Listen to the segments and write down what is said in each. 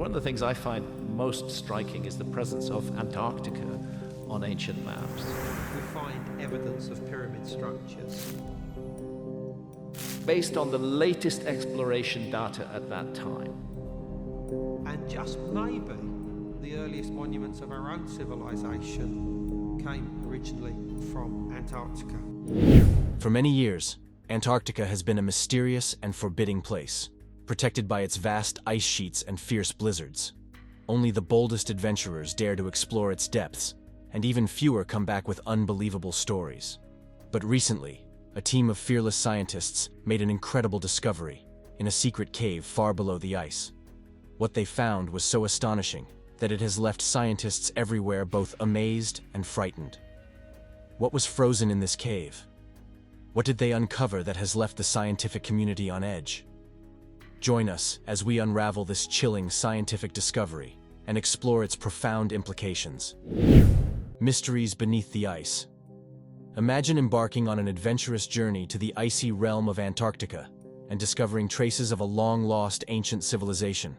One of the things I find most striking is the presence of Antarctica on ancient maps. We find evidence of pyramid structures. Based on the latest exploration data at that time. And just maybe the earliest monuments of our own civilization came originally from Antarctica. For many years, Antarctica has been a mysterious and forbidding place, protected by its vast ice sheets and fierce blizzards. Only the boldest adventurers dare to explore its depths, and even fewer come back with unbelievable stories. But recently, a team of fearless scientists made an incredible discovery in a secret cave far below the ice. What they found was so astonishing that it has left scientists everywhere both amazed and frightened. What was frozen in this cave? What did they uncover that has left the scientific community on edge? Join us as we unravel this chilling scientific discovery and explore its profound implications. Mysteries beneath the ice. Imagine embarking on an adventurous journey to the icy realm of Antarctica and discovering traces of a long-lost ancient civilization.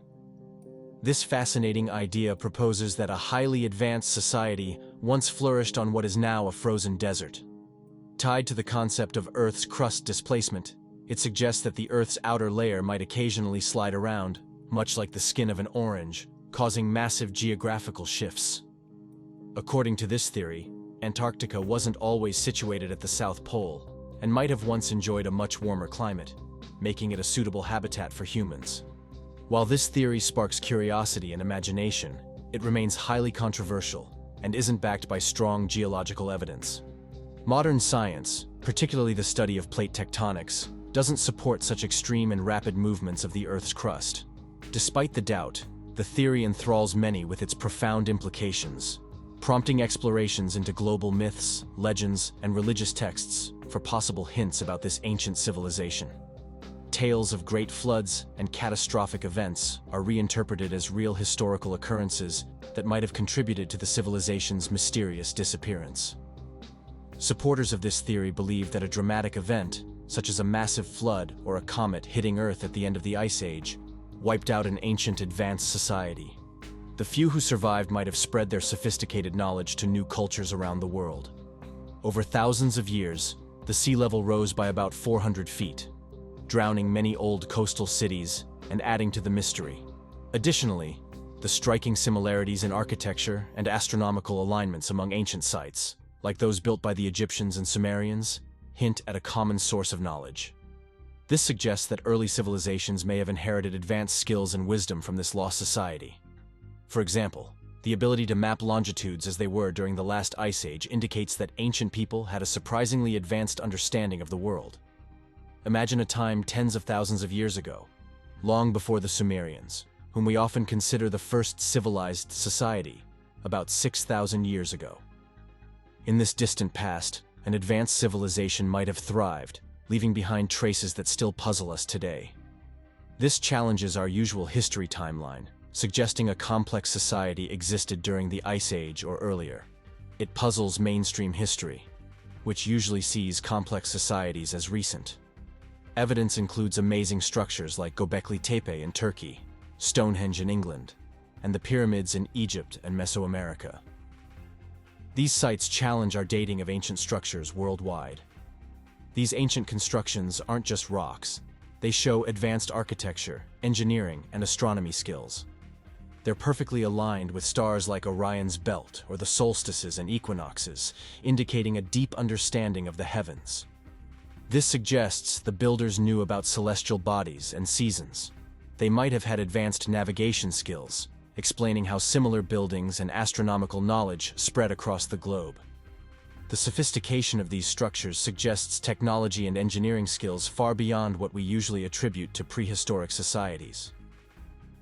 This fascinating idea proposes that a highly advanced society once flourished on what is now a frozen desert. Tied to the concept of Earth's crust displacement, it suggests that the Earth's outer layer might occasionally slide around, much like the skin of an orange, causing massive geographical shifts. According to this theory, Antarctica wasn't always situated at the South Pole and might have once enjoyed a much warmer climate, making it a suitable habitat for humans. While this theory sparks curiosity and imagination, it remains highly controversial and isn't backed by strong geological evidence. Modern science, particularly the study of plate tectonics, doesn't support such extreme and rapid movements of the Earth's crust. Despite the doubt, the theory enthralls many with its profound implications, prompting explorations into global myths, legends, and religious texts for possible hints about this ancient civilization. Tales of great floods and catastrophic events are reinterpreted as real historical occurrences that might have contributed to the civilization's mysterious disappearance. Supporters of this theory believe that a dramatic event, such as a massive flood or a comet hitting Earth at the end of the Ice Age, wiped out an ancient advanced society. The few who survived might have spread their sophisticated knowledge to new cultures around the world. Over thousands of years, the sea level rose by about 400 feet, drowning many old coastal cities and adding to the mystery. Additionally, the striking similarities in architecture and astronomical alignments among ancient sites, like those built by the Egyptians and Sumerians, hint at a common source of knowledge. This suggests that early civilizations may have inherited advanced skills and wisdom from this lost society. For example, the ability to map longitudes as they were during the last ice age indicates that ancient people had a surprisingly advanced understanding of the world. Imagine a time tens of thousands of years ago, long before the Sumerians, whom we often consider the first civilized society, about 6,000 years ago. In this distant past, an advanced civilization might have thrived, leaving behind traces that still puzzle us today. This challenges our usual history timeline, suggesting a complex society existed during the Ice Age or earlier. It puzzles mainstream history, which usually sees complex societies as recent. Evidence includes amazing structures like Göbekli Tepe in Turkey, Stonehenge in England, and the pyramids in Egypt and Mesoamerica. These sites challenge our dating of ancient structures worldwide. These ancient constructions aren't just rocks. They show advanced architecture, engineering, and astronomy skills. They're perfectly aligned with stars like Orion's belt or the solstices and equinoxes, indicating a deep understanding of the heavens. This suggests the builders knew about celestial bodies and seasons. They might have had advanced navigation skills, explaining how similar buildings and astronomical knowledge spread across the globe. The sophistication of these structures suggests technology and engineering skills far beyond what we usually attribute to prehistoric societies.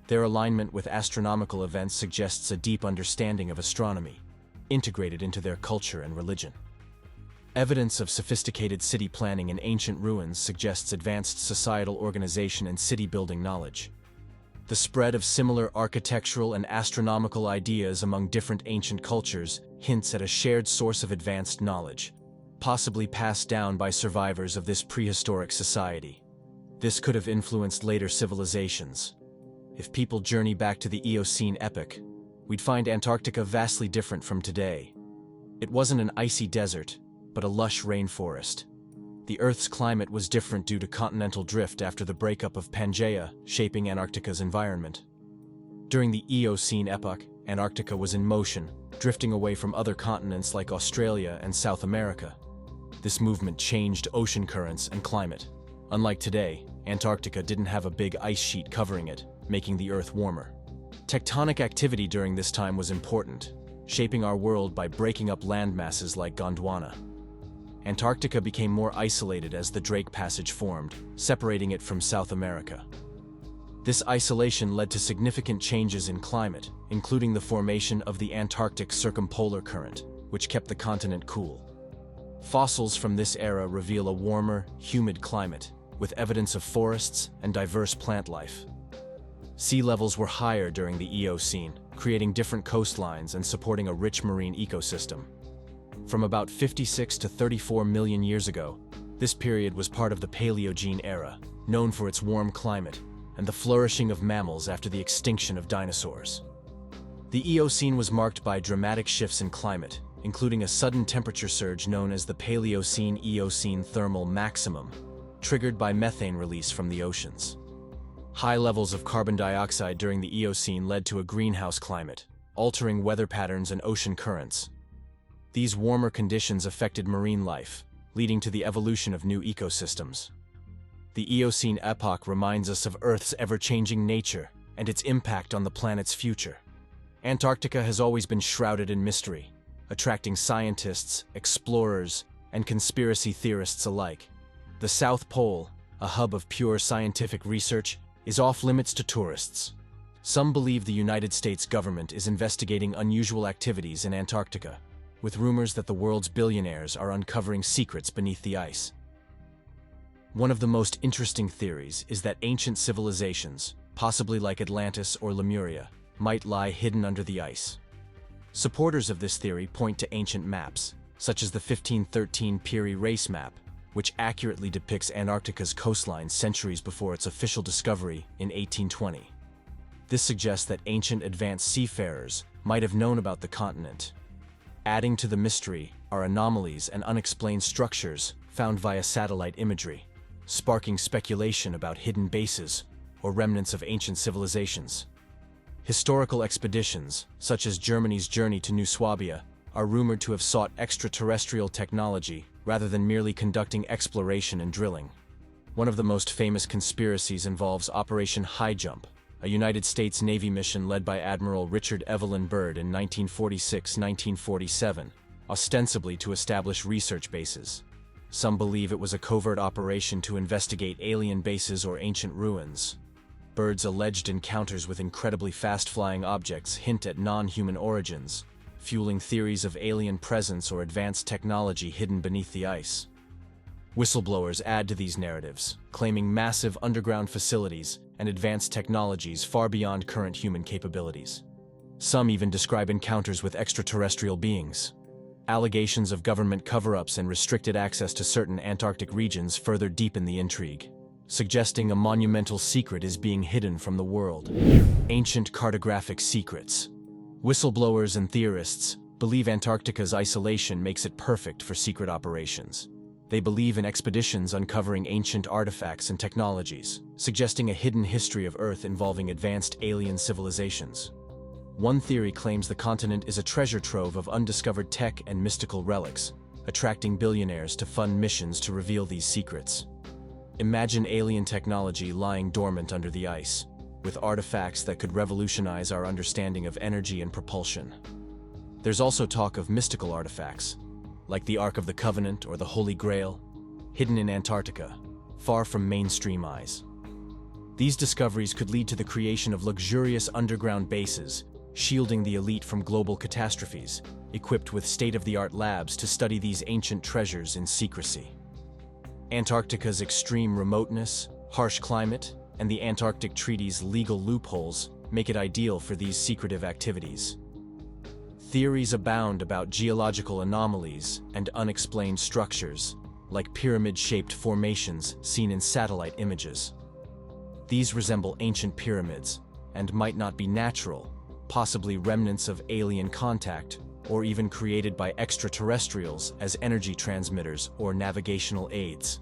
Their alignment with astronomical events suggests a deep understanding of astronomy, integrated into their culture and religion. Evidence of sophisticated city planning in ancient ruins suggests advanced societal organization and city-building knowledge. The spread of similar architectural and astronomical ideas among different ancient cultures hints at a shared source of advanced knowledge, possibly passed down by survivors of this prehistoric society. This could have influenced later civilizations. If people journey back to the Eocene epoch, we'd find Antarctica vastly different from today. It wasn't an icy desert, but a lush rainforest. The Earth's climate was different due to continental drift after the breakup of Pangaea, shaping Antarctica's environment. During the Eocene epoch, Antarctica was in motion, drifting away from other continents like Australia and South America. This movement changed ocean currents and climate. Unlike today, Antarctica didn't have a big ice sheet covering it, making the Earth warmer. Tectonic activity during this time was important, shaping our world by breaking up land masses like Gondwana. Antarctica became more isolated as the Drake Passage formed, separating it from South America. This isolation led to significant changes in climate, including the formation of the Antarctic Circumpolar Current, which kept the continent cool. Fossils from this era reveal a warmer, humid climate, with evidence of forests and diverse plant life. Sea levels were higher during the Eocene, creating different coastlines and supporting a rich marine ecosystem. From about 56 to 34 million years ago, this period was part of the Paleogene era, known for its warm climate and the flourishing of mammals after the extinction of dinosaurs. The Eocene was marked by dramatic shifts in climate, including a sudden temperature surge known as the Paleocene-Eocene thermal maximum, triggered by methane release from the oceans. High levels of carbon dioxide during the Eocene led to a greenhouse climate, altering weather patterns and ocean currents. These warmer conditions affected marine life, leading to the evolution of new ecosystems. The Eocene epoch reminds us of Earth's ever-changing nature and its impact on the planet's future. Antarctica has always been shrouded in mystery, attracting scientists, explorers, and conspiracy theorists alike. The South Pole, a hub of pure scientific research, is off-limits to tourists. Some believe the United States government is investigating unusual activities in Antarctica, with rumors that the world's billionaires are uncovering secrets beneath the ice. One of the most interesting theories is that ancient civilizations, possibly like Atlantis or Lemuria, might lie hidden under the ice. Supporters of this theory point to ancient maps, such as the 1513 Piri Reis map, which accurately depicts Antarctica's coastline centuries before its official discovery in 1820. This suggests that ancient advanced seafarers might have known about the continent. Adding to the mystery are anomalies and unexplained structures found via satellite imagery, sparking speculation about hidden bases or remnants of ancient civilizations. Historical expeditions, such as Germany's journey to New Swabia, are rumored to have sought extraterrestrial technology rather than merely conducting exploration and drilling. One of the most famous conspiracies involves Operation High Jump, a United States Navy mission led by Admiral Richard Evelyn Byrd in 1946-1947, ostensibly to establish research bases. Some believe it was a covert operation to investigate alien bases or ancient ruins. Byrd's alleged encounters with incredibly fast-flying objects hint at non-human origins, fueling theories of alien presence or advanced technology hidden beneath the ice. Whistleblowers add to these narratives, claiming massive underground facilities and advanced technologies far beyond current human capabilities. Some even describe encounters with extraterrestrial beings. Allegations of government cover-ups and restricted access to certain Antarctic regions further deepen the intrigue, suggesting a monumental secret is being hidden from the world. Ancient cartographic secrets. Whistleblowers and theorists believe Antarctica's isolation makes it perfect for secret operations. They believe in expeditions uncovering ancient artifacts and technologies, suggesting a hidden history of Earth involving advanced alien civilizations. One theory claims the continent is a treasure trove of undiscovered tech and mystical relics, attracting billionaires to fund missions to reveal these secrets. Imagine alien technology lying dormant under the ice, with artifacts that could revolutionize our understanding of energy and propulsion. There's also talk of mystical artifacts, like the Ark of the Covenant or the Holy Grail, hidden in Antarctica, far from mainstream eyes. These discoveries could lead to the creation of luxurious underground bases, shielding the elite from global catastrophes, equipped with state-of-the-art labs to study these ancient treasures in secrecy. Antarctica's extreme remoteness, harsh climate, and the Antarctic Treaty's legal loopholes make it ideal for these secretive activities. Theories abound about geological anomalies and unexplained structures, like pyramid-shaped formations seen in satellite images. These resemble ancient pyramids, and might not be natural, possibly remnants of alien contact, or even created by extraterrestrials as energy transmitters or navigational aids.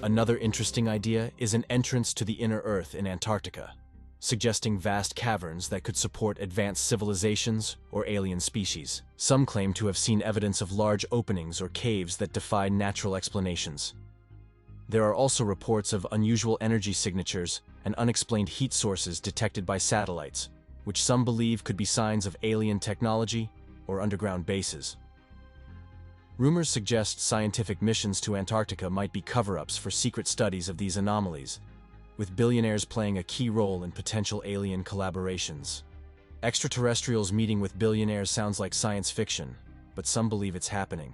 Another interesting idea is an entrance to the inner Earth in Antarctica, suggesting vast caverns that could support advanced civilizations or alien species. Some claim to have seen evidence of large openings or caves that defy natural explanations. There are also reports of unusual energy signatures and unexplained heat sources detected by satellites, which some believe could be signs of alien technology or underground bases. Rumors suggest scientific missions to Antarctica might be cover-ups for secret studies of these anomalies, with billionaires playing a key role in potential alien collaborations. Extraterrestrials meeting with billionaires sounds like science fiction, but some believe it's happening.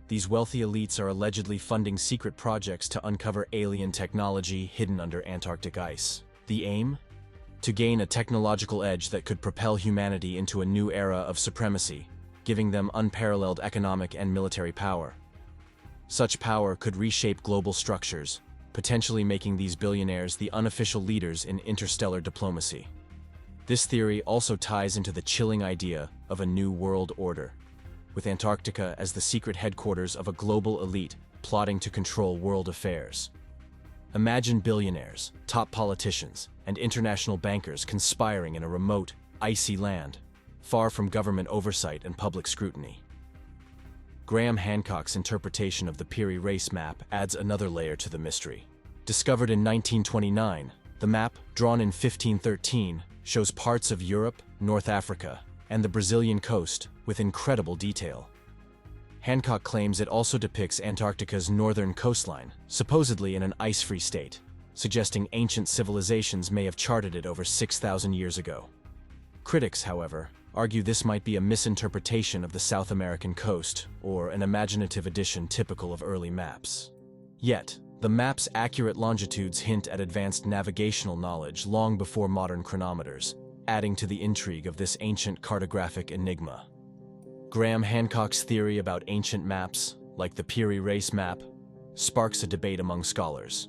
These wealthy elites are allegedly funding secret projects to uncover alien technology hidden under Antarctic ice. The aim? To gain a technological edge that could propel humanity into a new era of supremacy, giving them unparalleled economic and military power. Such power could reshape global structures, potentially making these billionaires the unofficial leaders in interstellar diplomacy. This theory also ties into the chilling idea of a new world order, with Antarctica as the secret headquarters of a global elite plotting to control world affairs. Imagine billionaires, top politicians, and international bankers conspiring in a remote, icy land, far from government oversight and public scrutiny. Graham Hancock's interpretation of the Piri Reis map adds another layer to the mystery. Discovered in 1929, the map, drawn in 1513, shows parts of Europe, North Africa, and the Brazilian coast with incredible detail. Hancock claims it also depicts Antarctica's northern coastline, supposedly in an ice-free state, suggesting ancient civilizations may have charted it over 6,000 years ago. Critics, however, argue this might be a misinterpretation of the South American coast or an imaginative addition typical of early maps. Yet, the map's accurate longitudes hint at advanced navigational knowledge long before modern chronometers, adding to the intrigue of this ancient cartographic enigma. Graham Hancock's theory about ancient maps, like the Piri Reis map, sparks a debate among scholars.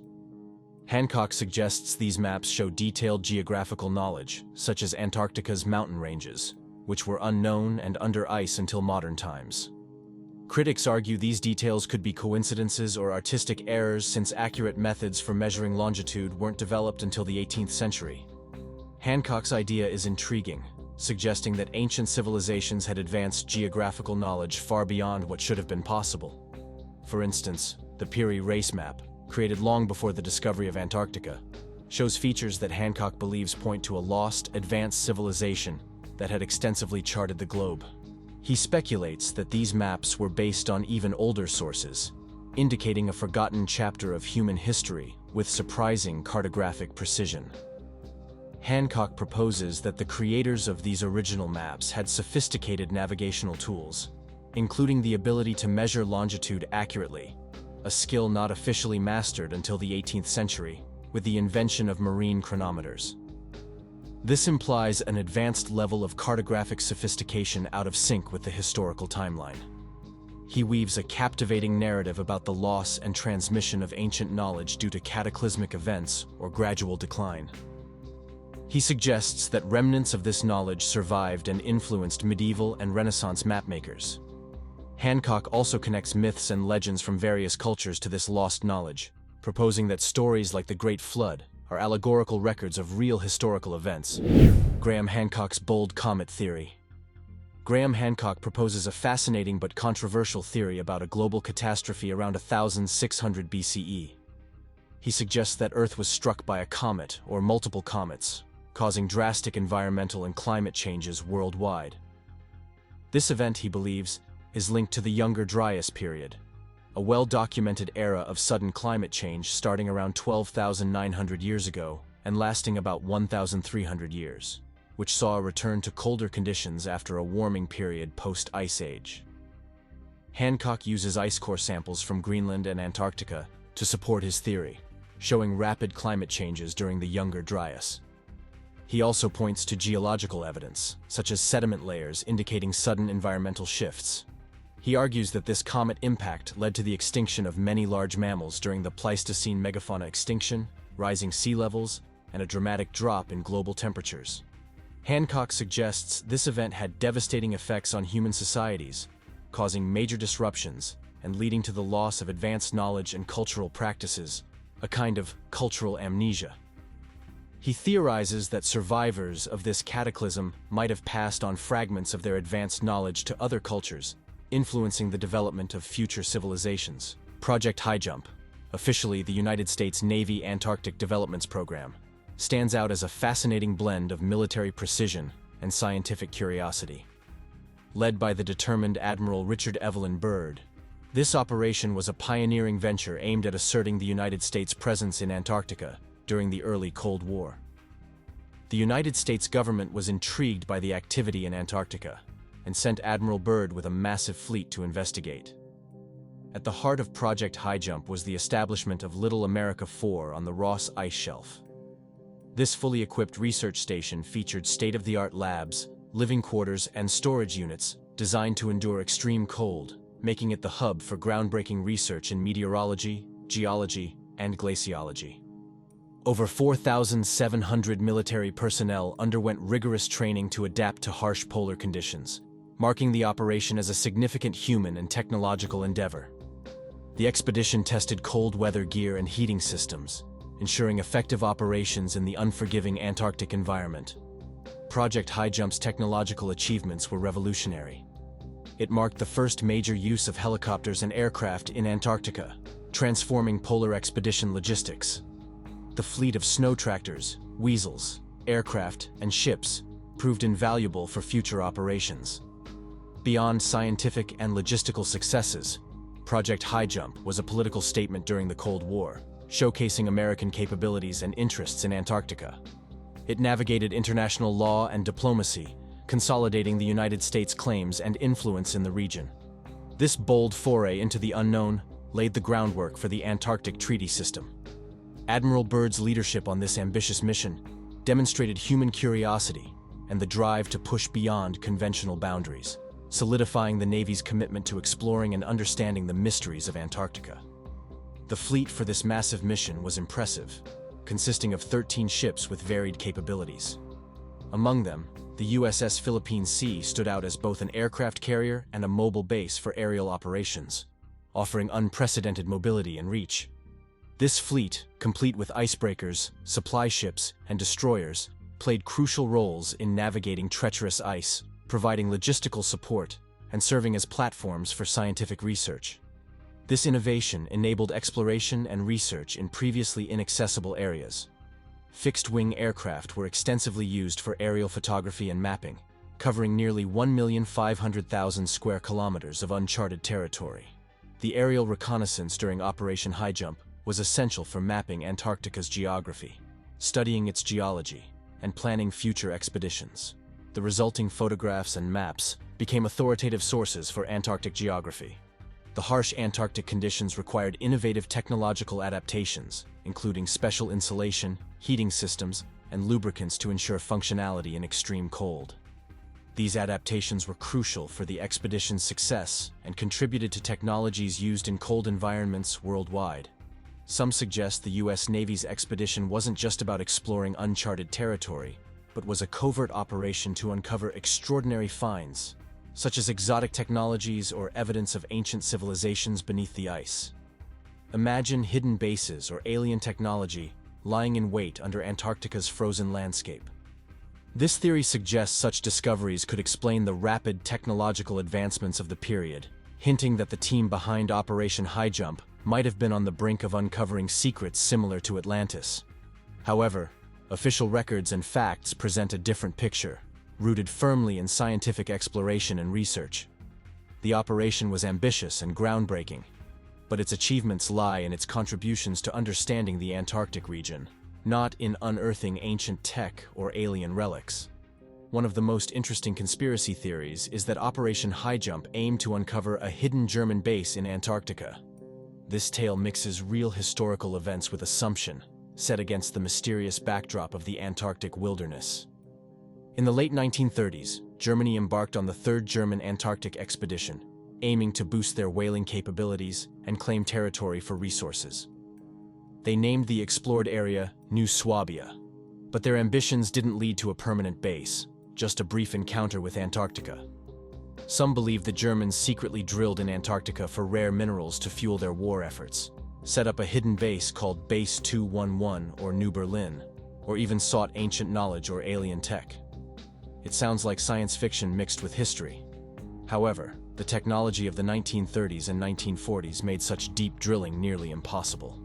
Hancock suggests these maps show detailed geographical knowledge, such as Antarctica's mountain ranges, which were unknown and under ice until modern times. Critics argue these details could be coincidences or artistic errors since accurate methods for measuring longitude weren't developed until the 18th century. Hancock's idea is intriguing, suggesting that ancient civilizations had advanced geographical knowledge far beyond what should have been possible. For instance, the Piri Reis map, created long before the discovery of Antarctica, shows features that Hancock believes point to a lost, advanced civilization that had extensively charted the globe. He speculates that these maps were based on even older sources, indicating a forgotten chapter of human history with surprising cartographic precision. Hancock proposes that the creators of these original maps had sophisticated navigational tools, including the ability to measure longitude accurately, a skill not officially mastered until the 18th century with the invention of marine chronometers. This implies an advanced level of cartographic sophistication out of sync with the historical timeline. He weaves a captivating narrative about the loss and transmission of ancient knowledge due to cataclysmic events or gradual decline. He suggests that remnants of this knowledge survived and influenced medieval and Renaissance mapmakers. Hancock also connects myths and legends from various cultures to this lost knowledge, proposing that stories like the Great Flood are allegorical records of real historical events. Graham Hancock's bold comet theory. Graham Hancock proposes a fascinating but controversial theory about a global catastrophe around 1600 BCE. He suggests that Earth was struck by a comet or multiple comets, causing drastic environmental and climate changes worldwide. This event, he believes, is linked to the Younger Dryas period, a well-documented era of sudden climate change starting around 12,900 years ago and lasting about 1,300 years, which saw a return to colder conditions after a warming period post-Ice Age. Hancock uses ice core samples from Greenland and Antarctica to support his theory, showing rapid climate changes during the Younger Dryas. He also points to geological evidence, such as sediment layers indicating sudden environmental shifts. He argues that this comet impact led to the extinction of many large mammals during the Pleistocene megafauna extinction, rising sea levels, and a dramatic drop in global temperatures. Hancock suggests this event had devastating effects on human societies, causing major disruptions and leading to the loss of advanced knowledge and cultural practices, a kind of cultural amnesia. He theorizes that survivors of this cataclysm might have passed on fragments of their advanced knowledge to other cultures, influencing the development of future civilizations. Project Highjump, officially the United States Navy Antarctic Developments Program, stands out as a fascinating blend of military precision and scientific curiosity. Led by the determined Admiral Richard Evelyn Byrd, this operation was a pioneering venture aimed at asserting the United States' presence in Antarctica during the early Cold War. The United States government was intrigued by the activity in Antarctica and sent Admiral Byrd with a massive fleet to investigate. At the heart of Project Highjump was the establishment of Little America 4 on the Ross Ice Shelf. This fully equipped research station featured state-of-the-art labs, living quarters, and storage units designed to endure extreme cold, making it the hub for groundbreaking research in meteorology, geology, and glaciology. Over 4,700 military personnel underwent rigorous training to adapt to harsh polar conditions, marking the operation as a significant human and technological endeavor. The expedition tested cold weather gear and heating systems, ensuring effective operations in the unforgiving Antarctic environment. Project Highjump's technological achievements were revolutionary. It marked the first major use of helicopters and aircraft in Antarctica, transforming polar expedition logistics. The fleet of snow tractors, weasels, aircraft, and ships proved invaluable for future operations. Beyond scientific and logistical successes, Project Highjump was a political statement during the Cold War, showcasing American capabilities and interests in Antarctica. It navigated international law and diplomacy, consolidating the United States' claims and influence in the region. This bold foray into the unknown laid the groundwork for the Antarctic Treaty System. Admiral Byrd's leadership on this ambitious mission demonstrated human curiosity and the drive to push beyond conventional boundaries, solidifying the Navy's commitment to exploring and understanding the mysteries of Antarctica. The fleet for this massive mission was impressive, consisting of 13 ships with varied capabilities. Among them, the USS Philippine Sea stood out as both an aircraft carrier and a mobile base for aerial operations, offering unprecedented mobility and reach. This fleet, complete with icebreakers, supply ships, and destroyers, played crucial roles in navigating treacherous ice, providing logistical support, and serving as platforms for scientific research. This innovation enabled exploration and research in previously inaccessible areas. Fixed-wing aircraft were extensively used for aerial photography and mapping, covering nearly 1,500,000 square kilometers of uncharted territory. The aerial reconnaissance during Operation Highjump was essential for mapping Antarctica's geography, studying its geology, and planning future expeditions. The resulting photographs and maps became authoritative sources for Antarctic geography. The harsh Antarctic conditions required innovative technological adaptations, including special insulation, heating systems, and lubricants to ensure functionality in extreme cold. These adaptations were crucial for the expedition's success and contributed to technologies used in cold environments worldwide. Some suggest the U.S. Navy's expedition wasn't just about exploring uncharted territory, but was a covert operation to uncover extraordinary finds, such as exotic technologies or evidence of ancient civilizations beneath the ice. Imagine hidden bases or alien technology lying in wait under Antarctica's frozen landscape. This theory suggests such discoveries could explain the rapid technological advancements of the period, hinting that the team behind Operation Highjump might have been on the brink of uncovering secrets similar to Atlantis. However, official records and facts present a different picture, rooted firmly in scientific exploration and research. The operation was ambitious and groundbreaking, but its achievements lie in its contributions to understanding the Antarctic region, not in unearthing ancient tech or alien relics. One of the most interesting conspiracy theories is that Operation Highjump aimed to uncover a hidden German base in Antarctica. This tale mixes real historical events with assumption, set against the mysterious backdrop of the Antarctic wilderness. In the late 1930s, Germany embarked on the Third German Antarctic Expedition, aiming to boost their whaling capabilities and claim territory for resources. They named the explored area New Swabia, But their ambitions didn't lead to a permanent base, just a brief encounter with Antarctica. Some believe the Germans secretly drilled in Antarctica for rare minerals to fuel their war efforts, set up a hidden base called Base 211 or New Berlin, or even sought ancient knowledge or alien tech. It sounds like science fiction mixed with history. However, the technology of the 1930s and 1940s made such deep drilling nearly impossible.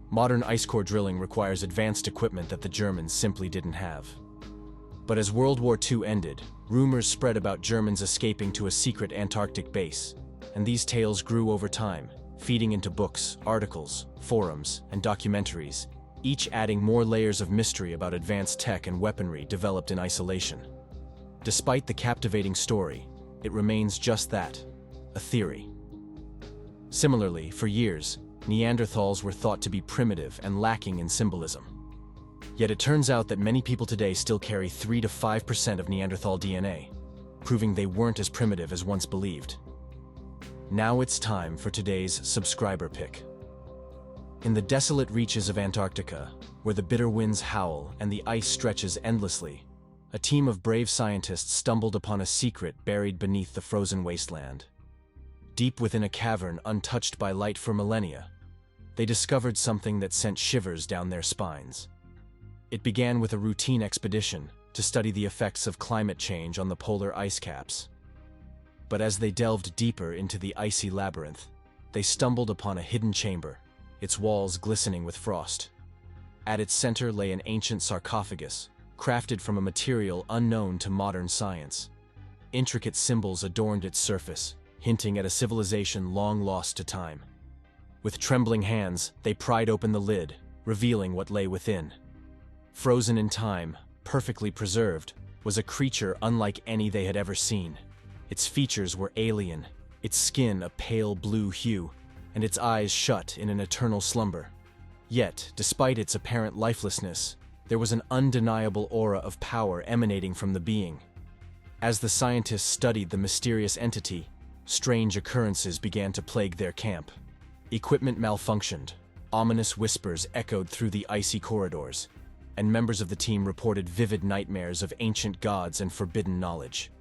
Modern ice core drilling requires advanced equipment that the Germans simply didn't have. But as World War II ended, rumors spread about Germans escaping to a secret Antarctic base, and these tales grew over time, feeding into books, articles, forums, and documentaries, each adding more layers of mystery about advanced tech and weaponry developed in isolation. Despite the captivating story, it remains just that, a theory. Similarly, for years, Neanderthals were thought to be primitive and lacking in symbolism. Yet it turns out that many people today still carry 3 to 5% of Neanderthal DNA, proving they weren't as primitive as once believed. Now it's time for today's subscriber pick. In the desolate reaches of Antarctica, where the bitter winds howl and the ice stretches endlessly, a team of brave scientists stumbled upon a secret buried beneath the frozen wasteland. Deep within a cavern untouched by light for millennia, they discovered something that sent shivers down their spines. It began with a routine expedition to study the effects of climate change on the polar ice caps. But as they delved deeper into the icy labyrinth, they stumbled upon a hidden chamber, its walls glistening with frost. At its center lay an ancient sarcophagus, crafted from a material unknown to modern science. Intricate symbols adorned its surface, hinting at a civilization long lost to time. With trembling hands, they pried open the lid, revealing what lay within. Frozen in time, perfectly preserved, was a creature unlike any they had ever seen. Its features were alien, its skin a pale blue hue, and its eyes shut in an eternal slumber. Yet, despite its apparent lifelessness, there was an undeniable aura of power emanating from the being. As the scientists studied the mysterious entity, strange occurrences began to plague their camp. Equipment malfunctioned, ominous whispers echoed through the icy corridors, and members of the team reported vivid nightmares of ancient gods and forbidden knowledge.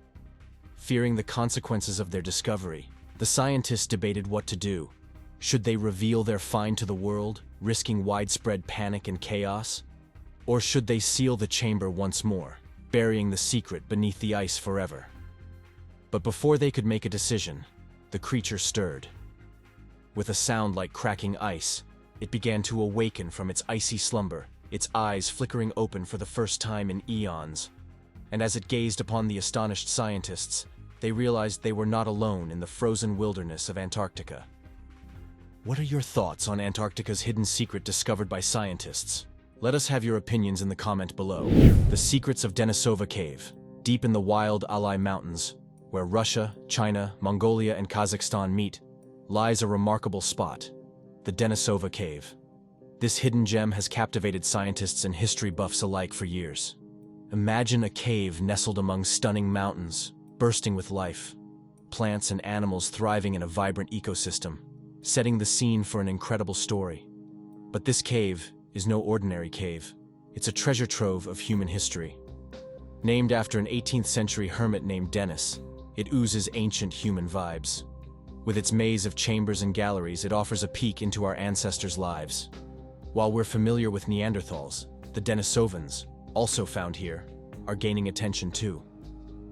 Fearing the consequences of their discovery, the scientists debated what to do. Should they reveal their find to the world, risking widespread panic and chaos? Or should they seal the chamber once more, burying the secret beneath the ice forever? But before they could make a decision, the creature stirred. With a sound like cracking ice, it began to awaken from its icy slumber, its eyes flickering open for the first time in eons. And as it gazed upon the astonished scientists, they realized they were not alone in the frozen wilderness of Antarctica. What are your thoughts on Antarctica's hidden secret discovered by scientists? Let us have your opinions in the comment below. The secrets of Denisova Cave, deep in the wild Alai Mountains, where Russia, China, Mongolia, and Kazakhstan meet, lies a remarkable spot, the Denisova Cave. This hidden gem has captivated scientists and history buffs alike for years. Imagine a cave nestled among stunning mountains, bursting with life, plants and animals thriving in a vibrant ecosystem, setting the scene for an incredible story. But this cave is no ordinary cave. It's a treasure trove of human history. Named after an 18th century hermit named Denis, it oozes ancient human vibes. With its maze of chambers and galleries, it offers a peek into our ancestors' lives. While we're familiar with Neanderthals, the Denisovans, also found here, are gaining attention too.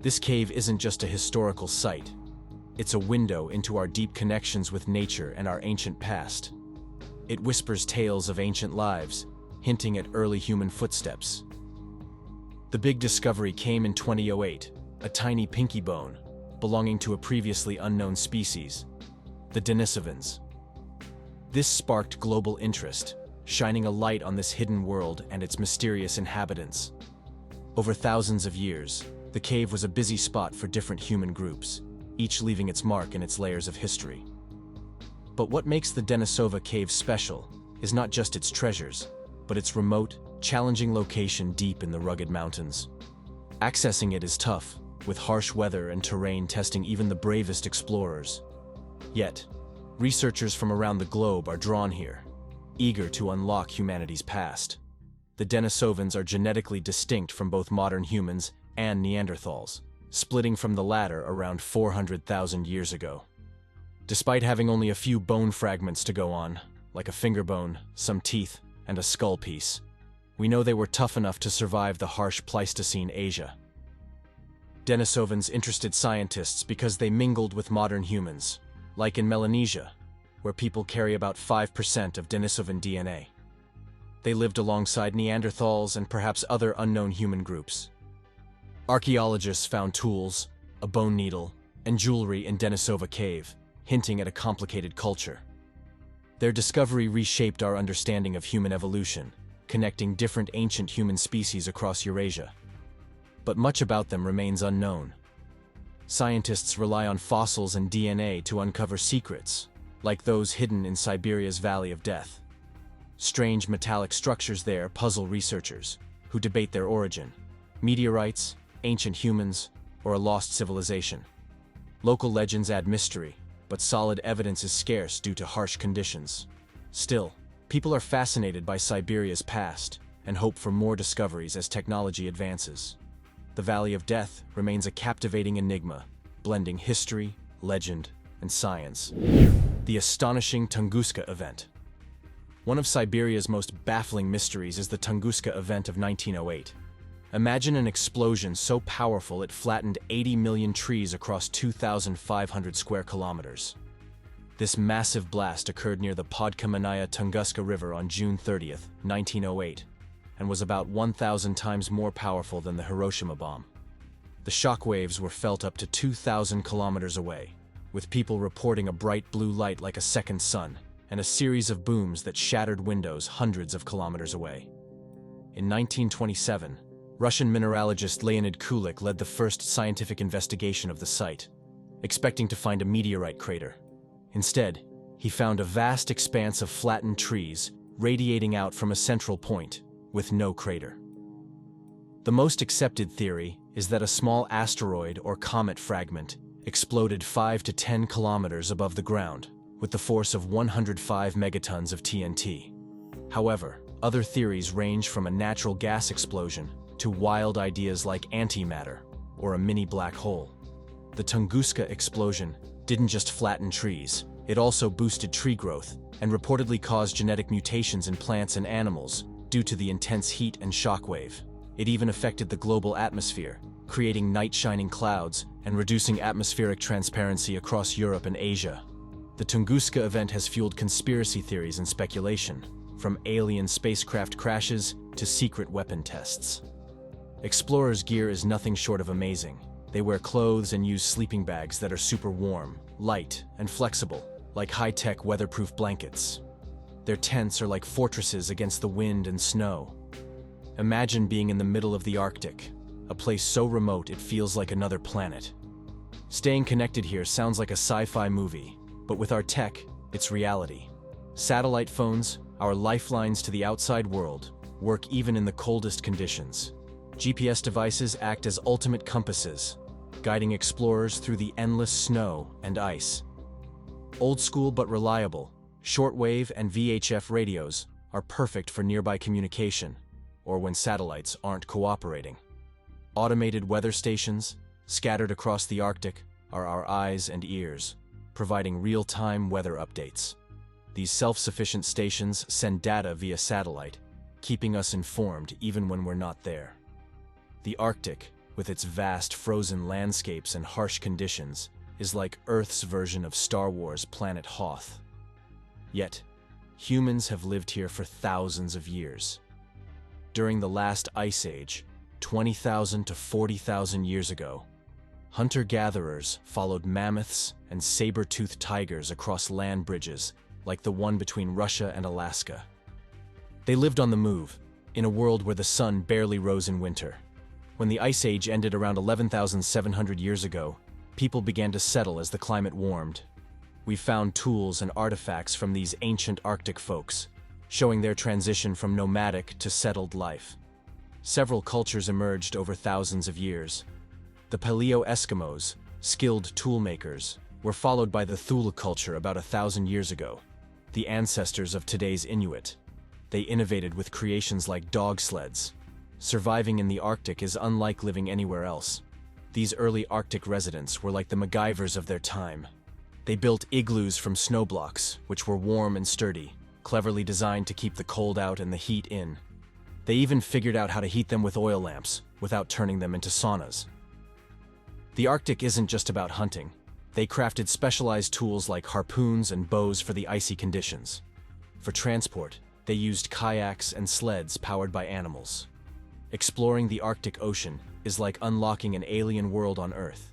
This cave isn't just a historical site. It's a window into our deep connections with nature and our ancient past. It whispers tales of ancient lives, hinting at early human footsteps. The big discovery came in 2008, a tiny pinky bone, belonging to a previously unknown species, the Denisovans. This sparked global interest, shining a light on this hidden world and its mysterious inhabitants. Over thousands of years, the cave was a busy spot for different human groups, each leaving its mark in its layers of history. But what makes the Denisova Cave special is not just its treasures, but its remote, challenging location deep in the rugged mountains. Accessing it is tough, with harsh weather and terrain testing even the bravest explorers. Yet, researchers from around the globe are drawn here, eager to unlock humanity's past. The Denisovans are genetically distinct from both modern humans and Neanderthals, splitting from the latter around 400,000 years ago. Despite having only a few bone fragments to go on, like a finger bone, some teeth, and a skull piece, we know they were tough enough to survive the harsh Pleistocene Asia. Denisovans interested scientists because they mingled with modern humans, like in Melanesia, where people carry about 5% of Denisovan DNA. They lived alongside Neanderthals and perhaps other unknown human groups. Archaeologists found tools, a bone needle, and jewelry in Denisova Cave, hinting at a complicated culture. Their discovery reshaped our understanding of human evolution, connecting different ancient human species across Eurasia. But much about them remains unknown. Scientists rely on fossils and DNA to uncover secrets, like those hidden in Siberia's Valley of Death. Strange metallic structures there puzzle researchers, who debate their origin: meteorites, ancient humans, or a lost civilization. Local legends add mystery, but solid evidence is scarce due to harsh conditions. Still, people are fascinated by Siberia's past and hope for more discoveries as technology advances. The Valley of Death remains a captivating enigma, blending history, legend, and science. The astonishing Tunguska event. One of Siberia's most baffling mysteries is the Tunguska event of 1908. Imagine an explosion so powerful it flattened 80 million trees across 2,500 square kilometers. This massive blast occurred near the Podkamennaya Tunguska River on June 30th, 1908, and was about 1,000 times more powerful than the Hiroshima bomb. The shock waves were felt up to 2,000 kilometers away, with people reporting a bright blue light like a second sun, and a series of booms that shattered windows hundreds of kilometers away. In 1927, Russian mineralogist Leonid Kulik led the first scientific investigation of the site, expecting to find a meteorite crater. Instead, he found a vast expanse of flattened trees radiating out from a central point, with no crater. The most accepted theory is that a small asteroid or comet fragment exploded 5 to 10 kilometers above the ground, with the force of 105 megatons of TNT. However, other theories range from a natural gas explosion to wild ideas like antimatter or a mini black hole. The Tunguska explosion didn't just flatten trees, it also boosted tree growth and reportedly caused genetic mutations in plants and animals due to the intense heat and shockwave. It even affected the global atmosphere, creating night-shining clouds and reducing atmospheric transparency across Europe and Asia. The Tunguska event has fueled conspiracy theories and speculation, from alien spacecraft crashes to secret weapon tests. Explorers' gear is nothing short of amazing. They wear clothes and use sleeping bags that are super warm, light, and flexible, like high-tech weatherproof blankets. Their tents are like fortresses against the wind and snow. Imagine being in the middle of the Arctic, a place so remote it feels like another planet. Staying connected here sounds like a sci-fi movie, but with our tech, it's reality. Satellite phones, our lifelines to the outside world, work even in the coldest conditions. GPS devices act as ultimate compasses, guiding explorers through the endless snow and ice. Old school but reliable, shortwave and VHF radios are perfect for nearby communication, or when satellites aren't cooperating. Automated weather stations, scattered across the Arctic, are our eyes and ears, providing real-time weather updates. These self-sufficient stations send data via satellite, keeping us informed even when we're not there. The Arctic, with its vast frozen landscapes and harsh conditions, is like Earth's version of Star Wars' Planet Hoth. Yet, humans have lived here for thousands of years. During the last ice age, 20,000 to 40,000 years ago, hunter-gatherers followed mammoths and saber-toothed tigers across land bridges like the one between Russia and Alaska. They lived on the move, in a world where the sun barely rose in winter. When the Ice Age ended around 11,700 years ago, people began to settle as the climate warmed. We found tools and artifacts from these ancient Arctic folks, showing their transition from nomadic to settled life. Several cultures emerged over thousands of years. The Paleo-Eskimos, skilled toolmakers, were followed by the Thule culture about 1,000 years ago, the ancestors of today's Inuit. They innovated with creations like dog sleds. Surviving in the Arctic is unlike living anywhere else. These early Arctic residents were like the MacGyvers of their time. They built igloos from snow blocks, which were warm and sturdy, cleverly designed to keep the cold out and the heat in. They even figured out how to heat them with oil lamps, without turning them into saunas. The Arctic isn't just about hunting. They crafted specialized tools like harpoons and bows for the icy conditions. For transport, they used kayaks and sleds powered by animals. Exploring the Arctic Ocean is like unlocking an alien world on Earth.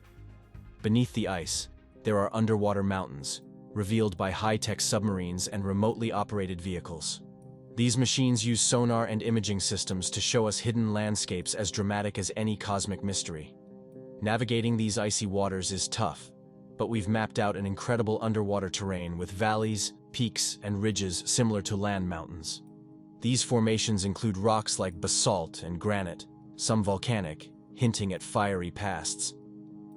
Beneath the ice, there are underwater mountains, revealed by high-tech submarines and remotely operated vehicles. These machines use sonar and imaging systems to show us hidden landscapes as dramatic as any cosmic mystery. Navigating these icy waters is tough, but we've mapped out an incredible underwater terrain with valleys, peaks, and ridges similar to land mountains. These formations include rocks like basalt and granite, some volcanic, hinting at fiery pasts.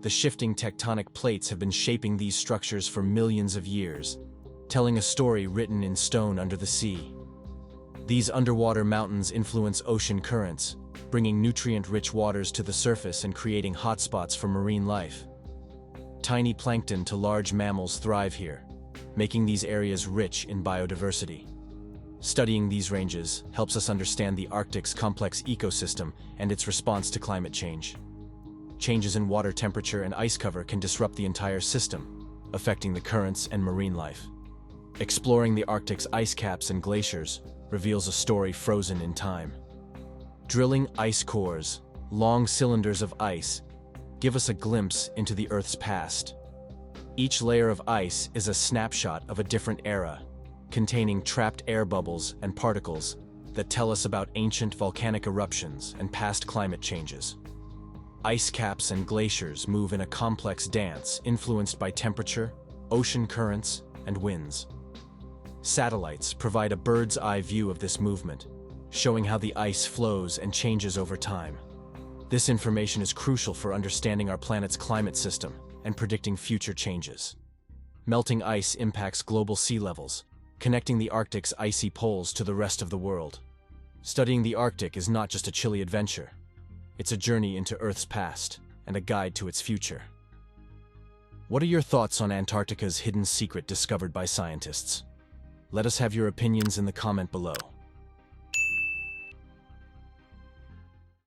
The shifting tectonic plates have been shaping these structures for millions of years, telling a story written in stone under the sea. These underwater mountains influence ocean currents, bringing nutrient-rich waters to the surface and creating hotspots for marine life. Tiny plankton to large mammals thrive here, making these areas rich in biodiversity. Studying these ranges helps us understand the Arctic's complex ecosystem and its response to climate change. Changes in water temperature and ice cover can disrupt the entire system, affecting the currents and marine life. Exploring the Arctic's ice caps and glaciers reveals a story frozen in time. Drilling ice cores, long cylinders of ice, give us a glimpse into the Earth's past. Each layer of ice is a snapshot of a different era, containing trapped air bubbles and particles that tell us about ancient volcanic eruptions and past climate changes. Ice caps and glaciers move in a complex dance influenced by temperature, ocean currents, and winds. Satellites provide a bird's-eye view of this movement, showing how the ice flows and changes over time. This information is crucial for understanding our planet's climate system and predicting future changes. Melting ice impacts global sea levels, connecting the Arctic's icy poles to the rest of the world. Studying the Arctic is not just a chilly adventure. It's a journey into Earth's past and a guide to its future. What are your thoughts on Antarctica's hidden secret discovered by scientists? Let us have your opinions in the comment below.